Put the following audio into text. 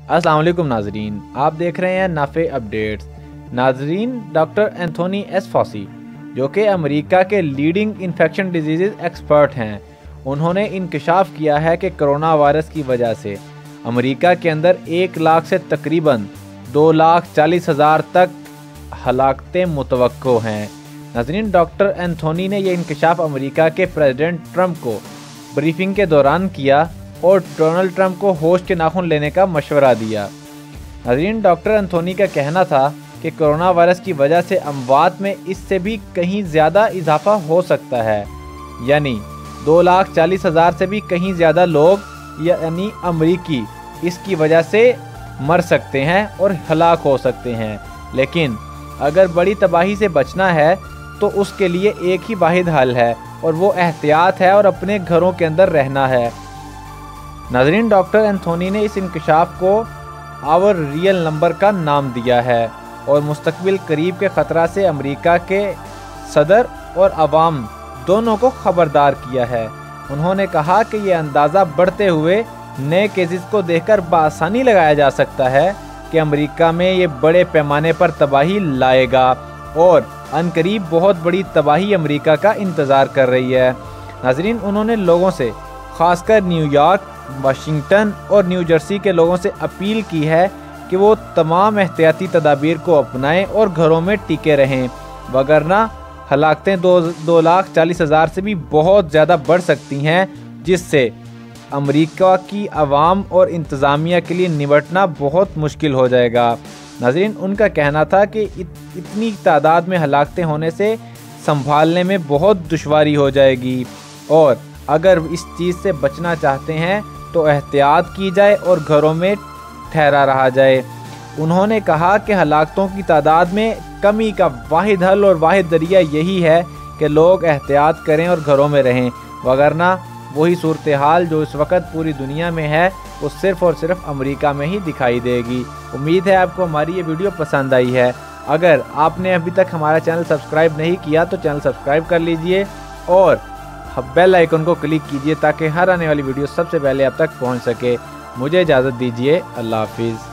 अस्सलाम वालेकुम नाजरीन, आप देख रहे हैं नाफे अपडेट्स। नाजरीन, डॉक्टर एंथोनी एस फॉसी जो कि अमेरिका के लीडिंग इन्फेक्शन डिजीज़ एक्सपर्ट हैं, उन्होंने इंकशाफ किया है कि कोरोना वायरस की वजह से अमेरिका के अंदर 1 लाख से तकरीबन 2,40,000 तक हलाकतें मुतवक्को हैं। नाजरीन, डॉक्टर एंथोनी ने यह इंकशाफ अमेरिका के प्रेसिडेंट ट्रंप को ब्रीफिंग के दौरान किया और डोनाल्ड ट्रंप को होश के नाखून लेने का मशवरा दिया। नाज़रीन, डॉक्टर एंथोनी का कहना था कि कोरोना वायरस की वजह से अमवात में इससे भी कहीं ज़्यादा इजाफा हो सकता है, यानी 2,40,000 से भी कहीं ज़्यादा लोग यानी अमरीकी इसकी वजह से मर सकते हैं और हलाक हो सकते हैं। लेकिन अगर बड़ी तबाही से बचना है तो उसके लिए एक ही वाहिद हल है और वो एहतियात है और अपने घरों के अंदर रहना है। नाज़रीन, डॉक्टर एंथोनी ने इस इंकशाफ को आवर रियल नंबर का नाम दिया है और मुस्तकबिल करीब के ख़तरा से अमेरिका के सदर और अवाम दोनों को ख़बरदार किया है। उन्होंने कहा कि ये अंदाज़ा बढ़ते हुए नए केसेस को देखकर बआसानी लगाया जा सकता है कि अमेरिका में ये बड़े पैमाने पर तबाही लाएगा और अनकरीब बहुत बड़ी तबाही अमेरिका का इंतज़ार कर रही है। नाज़रीन, उन्होंने लोगों से ख़ासकर न्यूयॉर्क, वाशिंगटन और न्यू जर्सी के लोगों से अपील की है कि वो तमाम एहतियाती तदाबीर को अपनाएं और घरों में टिके रहें, वगरना हलाकतें 2,40,000 से भी बहुत ज़्यादा बढ़ सकती हैं, जिससे अमेरिका की आवाम और इंतज़ामिया के लिए निपटना बहुत मुश्किल हो जाएगा। नाज़रीन, उनका कहना था कि इतनी तादाद में हलाकतें होने से संभालने में बहुत दुश्वारी हो जाएगी और अगर इस चीज़ से बचना चाहते हैं तो एहतियात की जाए और घरों में ठहरा रहा जाए। उन्होंने कहा कि हलाकतों की तादाद में कमी का वाहिद हल और वाहिद दरिया यही है कि लोग एहतियात करें और घरों में रहें, वगरना वही सूरत हाल जो इस वक्त पूरी दुनिया में है वो सिर्फ़ और सिर्फ अमेरिका में ही दिखाई देगी। उम्मीद है आपको हमारी ये वीडियो पसंद आई है। अगर आपने अभी तक हमारा चैनल सब्सक्राइब नहीं किया तो चैनल सब्सक्राइब कर लीजिए और बेल आइकन को क्लिक कीजिए ताकि हर आने वाली वीडियो सबसे पहले आप तक पहुंच सके। मुझे इजाज़त दीजिए। अल्लाह हाफिज़।